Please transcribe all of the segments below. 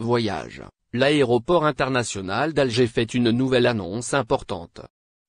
Voyage. L'aéroport international d'Alger fait une nouvelle annonce importante.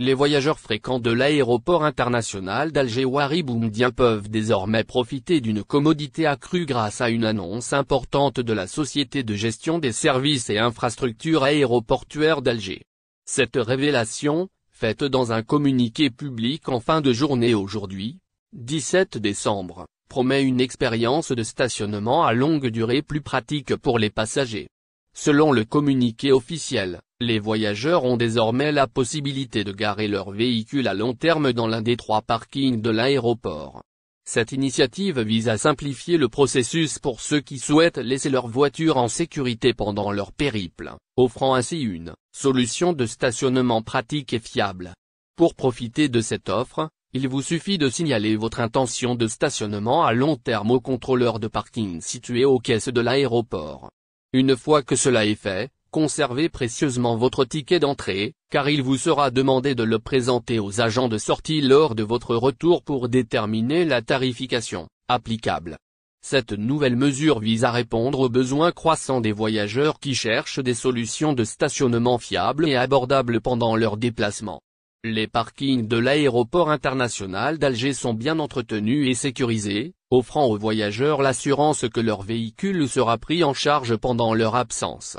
Les voyageurs fréquents de l'aéroport international d'Alger Ouari Boumediene peuvent désormais profiter d'une commodité accrue grâce à une annonce importante de la Société de gestion des services et infrastructures aéroportuaires d'Alger. Cette révélation, faite dans un communiqué public en fin de journée aujourd'hui, 17 décembre, promet une expérience de stationnement à longue durée plus pratique pour les passagers. Selon le communiqué officiel, les voyageurs ont désormais la possibilité de garer leur véhicule à long terme dans l'un des 3 parkings de l'aéroport. Cette initiative vise à simplifier le processus pour ceux qui souhaitent laisser leur voiture en sécurité pendant leur périple, offrant ainsi une solution de stationnement pratique et fiable. Pour profiter de cette offre, il vous suffit de signaler votre intention de stationnement à long terme au contrôleur de parking situé aux caisses de l'aéroport. Une fois que cela est fait, conservez précieusement votre ticket d'entrée, car il vous sera demandé de le présenter aux agents de sortie lors de votre retour pour déterminer la tarification applicable. Cette nouvelle mesure vise à répondre aux besoins croissants des voyageurs qui cherchent des solutions de stationnement fiables et abordables pendant leur déplacement. Les parkings de l'aéroport international d'Alger sont bien entretenus et sécurisés, offrant aux voyageurs l'assurance que leur véhicule sera pris en charge pendant leur absence.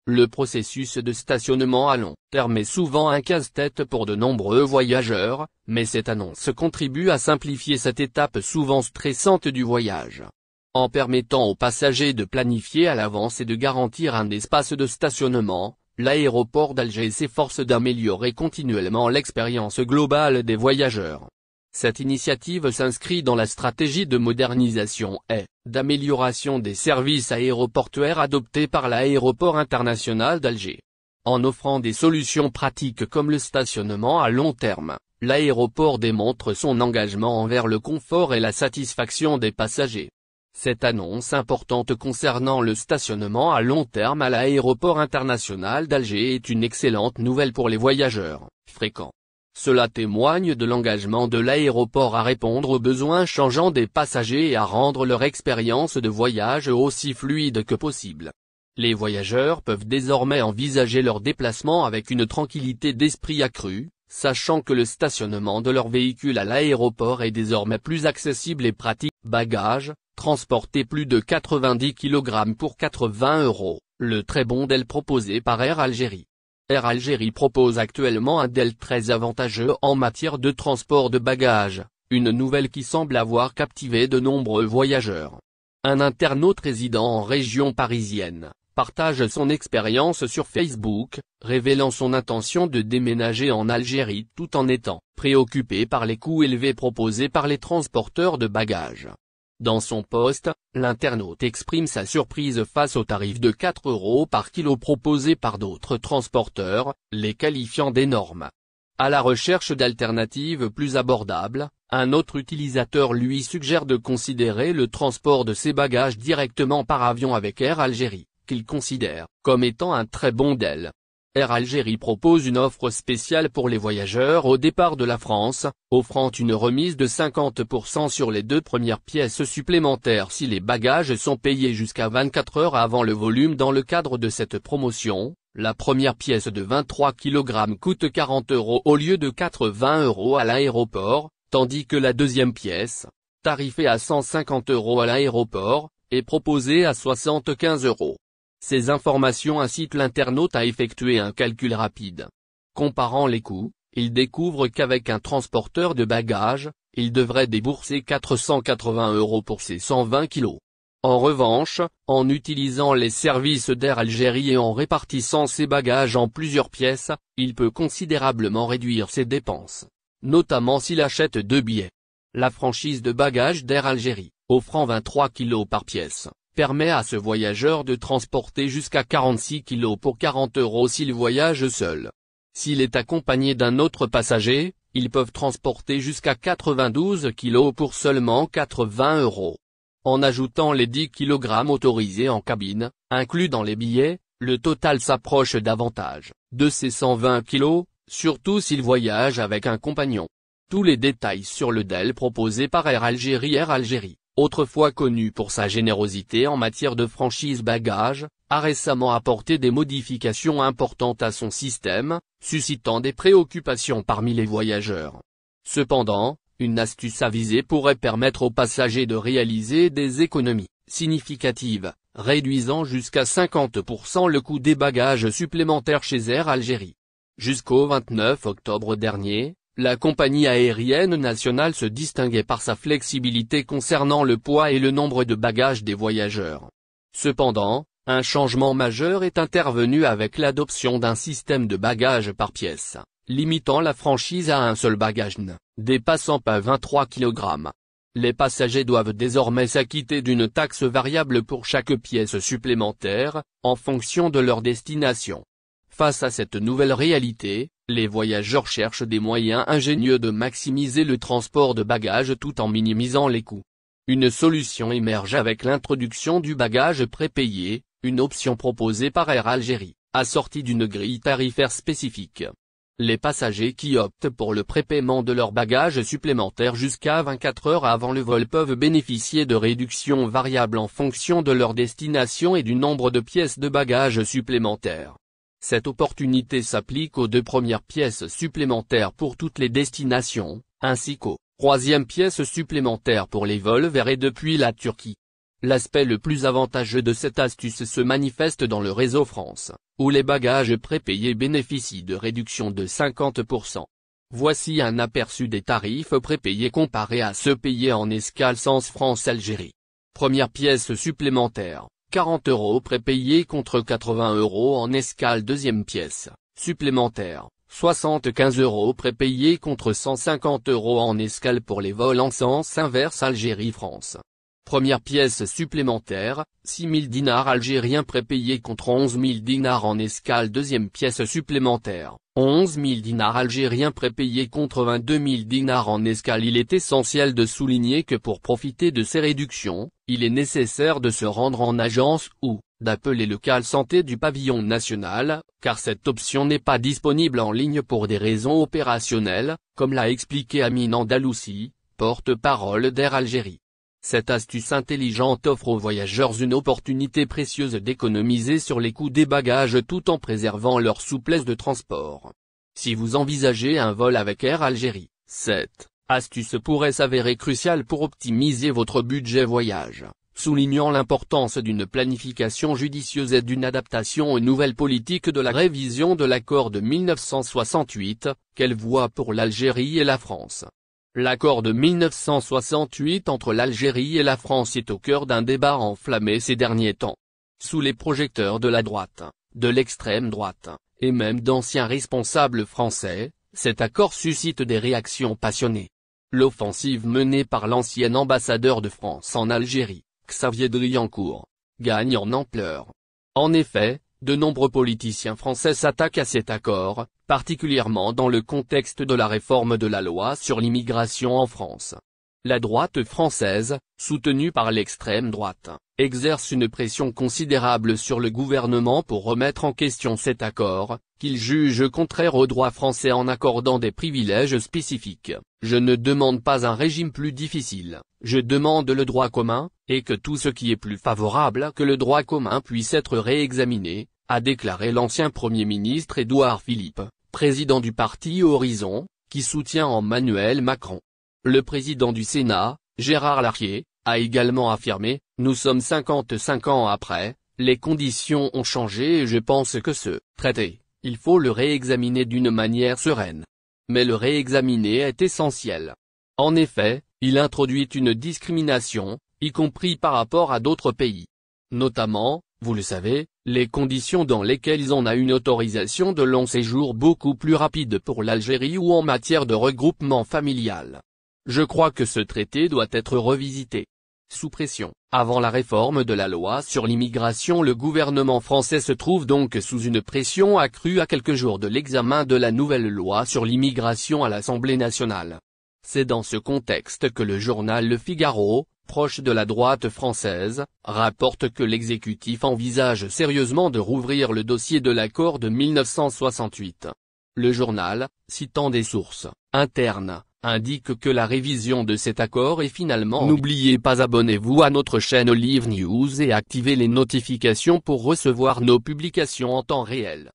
Le processus de stationnement à long terme est souvent un casse-tête pour de nombreux voyageurs, mais cette annonce contribue à simplifier cette étape souvent stressante du voyage. En permettant aux passagers de planifier à l'avance et de garantir un espace de stationnement, l'aéroport d'Alger s'efforce d'améliorer continuellement l'expérience globale des voyageurs. Cette initiative s'inscrit dans la stratégie de modernisation et d'amélioration des services aéroportuaires adoptée par l'aéroport international d'Alger. En offrant des solutions pratiques comme le stationnement à long terme, l'aéroport démontre son engagement envers le confort et la satisfaction des passagers. Cette annonce importante concernant le stationnement à long terme à l'aéroport international d'Alger est une excellente nouvelle pour les voyageurs fréquents. Cela témoigne de l'engagement de l'aéroport à répondre aux besoins changeants des passagers et à rendre leur expérience de voyage aussi fluide que possible. Les voyageurs peuvent désormais envisager leur déplacement avec une tranquillité d'esprit accrue, sachant que le stationnement de leur véhicule à l'aéroport est désormais plus accessible et pratique. Bagages, transporter plus de 90 kg pour 80 €, le très bon deal proposé par Air Algérie. Air Algérie propose actuellement un deal très avantageux en matière de transport de bagages, une nouvelle qui semble avoir captivé de nombreux voyageurs. Un internaute résidant en région parisienne partage son expérience sur Facebook, révélant son intention de déménager en Algérie tout en étant préoccupé par les coûts élevés proposés par les transporteurs de bagages. Dans son post, l'internaute exprime sa surprise face au tarif de 4 € par kilo proposé par d'autres transporteurs, les qualifiant d'énormes. À la recherche d'alternatives plus abordables, un autre utilisateur lui suggère de considérer le transport de ses bagages directement par avion avec Air Algérie, qu'il considère comme étant un très bon deal. Air Algérie propose une offre spéciale pour les voyageurs au départ de la France, offrant une remise de 50% sur les 2 premières pièces supplémentaires si les bagages sont payés jusqu'à 24 heures avant le volume. Dans le cadre de cette promotion, la première pièce de 23 kg coûte 40 € au lieu de 80 € à l'aéroport, tandis que la deuxième pièce, tarifée à 150 € à l'aéroport, est proposée à 75 €. Ces informations incitent l'internaute à effectuer un calcul rapide. Comparant les coûts, il découvre qu'avec un transporteur de bagages, il devrait débourser 480 € pour ses 120 kg. En revanche, en utilisant les services d'Air Algérie et en répartissant ses bagages en plusieurs pièces, il peut considérablement réduire ses dépenses, notamment s'il achète 2 billets. La franchise de bagages d'Air Algérie, offrant 23 kg par pièce, permet à ce voyageur de transporter jusqu'à 46 kg pour 40 € s'il voyage seul. S'il est accompagné d'un autre passager, ils peuvent transporter jusqu'à 92 kg pour seulement 80 €. En ajoutant les 10 kg autorisés en cabine, inclus dans les billets, le total s'approche davantage de ces 120 kg, surtout s'il voyage avec un compagnon. Tous les détails sur le deal proposé par Air Algérie. Air Algérie, autrefois connu pour sa générosité en matière de franchise bagages, a récemment apporté des modifications importantes à son système, suscitant des préoccupations parmi les voyageurs. Cependant, une astuce avisée pourrait permettre aux passagers de réaliser des économies significatives, réduisant jusqu'à 50% le coût des bagages supplémentaires chez Air Algérie. Jusqu'au 29 octobre dernier, la compagnie aérienne nationale se distinguait par sa flexibilité concernant le poids et le nombre de bagages des voyageurs. Cependant, un changement majeur est intervenu avec l'adoption d'un système de bagages par pièce, limitant la franchise à un seul bagage ne dépassant pas 23 kg. Les passagers doivent désormais s'acquitter d'une taxe variable pour chaque pièce supplémentaire, en fonction de leur destination. Face à cette nouvelle réalité, les voyageurs cherchent des moyens ingénieux de maximiser le transport de bagages tout en minimisant les coûts. Une solution émerge avec l'introduction du bagage prépayé, une option proposée par Air Algérie, assortie d'une grille tarifaire spécifique. Les passagers qui optent pour le prépaiement de leurs bagages supplémentaires jusqu'à 24 heures avant le vol peuvent bénéficier de réductions variables en fonction de leur destination et du nombre de pièces de bagages supplémentaires. Cette opportunité s'applique aux 2 premières pièces supplémentaires pour toutes les destinations, ainsi qu'aux 3e pièces supplémentaires pour les vols vers et depuis la Turquie. L'aspect le plus avantageux de cette astuce se manifeste dans le réseau France, où les bagages prépayés bénéficient de réductions de 50%. Voici un aperçu des tarifs prépayés comparés à ceux payés en escale Sens France-Algérie. Première pièce supplémentaire, 40 € prépayés contre 80 € en escale. Deuxième pièce supplémentaire, 75 € prépayés contre 150 € en escale pour les vols en sens inverse Algérie-France. Première pièce supplémentaire, 6 000 dinars algériens prépayés contre 11 000 dinars en escale. Deuxième pièce supplémentaire, 11 000 dinars algériens prépayés contre 22 000 dinars en escale. Il est essentiel de souligner que pour profiter de ces réductions, il est nécessaire de se rendre en agence ou d'appeler le call santé du pavillon national, car cette option n'est pas disponible en ligne pour des raisons opérationnelles, comme l'a expliqué Amine Andalousi, porte-parole d'Air Algérie. Cette astuce intelligente offre aux voyageurs une opportunité précieuse d'économiser sur les coûts des bagages tout en préservant leur souplesse de transport. Si vous envisagez un vol avec Air Algérie, cette astuce pourrait s'avérer cruciale pour optimiser votre budget voyage, soulignant l'importance d'une planification judicieuse et d'une adaptation aux nouvelles politiques de la révision de l'accord de 1968, qu'elle voit pour l'Algérie et la France. L'accord de 1968 entre l'Algérie et la France est au cœur d'un débat enflammé ces derniers temps. Sous les projecteurs de la droite, de l'extrême droite, et même d'anciens responsables français, cet accord suscite des réactions passionnées. L'offensive menée par l'ancien ambassadeur de France en Algérie, Xavier Driancourt, gagne en ampleur. En effet, de nombreux politiciens français s'attaquent à cet accord, particulièrement dans le contexte de la réforme de la loi sur l'immigration en France. La droite française, soutenue par l'extrême droite, exerce une pression considérable sur le gouvernement pour remettre en question cet accord, qu'il juge contraire au droit français en accordant des privilèges spécifiques. Je ne demande pas un régime plus difficile, je demande le droit commun, et que tout ce qui est plus favorable que le droit commun puisse être réexaminé, a déclaré l'ancien Premier ministre Édouard Philippe, président du parti Horizon, qui soutient Emmanuel Macron. Le président du Sénat, Gérard Larcher, a également affirmé « Nous sommes 55 ans après, les conditions ont changé et je pense que ce traité, il faut le réexaminer d'une manière sereine. Mais le réexaminer est essentiel. En effet, il introduit une discrimination, y compris par rapport à d'autres pays. Notamment, vous le savez, les conditions dans lesquelles on a une autorisation de long séjour beaucoup plus rapide pour l'Algérie ou en matière de regroupement familial. Je crois que ce traité doit être revisité. » Sous pression. Avant la réforme de la loi sur l'immigration, le gouvernement français se trouve donc sous une pression accrue à quelques jours de l'examen de la nouvelle loi sur l'immigration à l'Assemblée nationale. C'est dans ce contexte que le journal Le Figaro, proche de la droite française, rapporte que l'exécutif envisage sérieusement de rouvrir le dossier de l'accord de 1968. Le journal, citant des sources internes, indique que la révision de cet accord est finalement. N'oubliez pas, abonnez-vous à notre chaîne Olive News et activez les notifications pour recevoir nos publications en temps réel.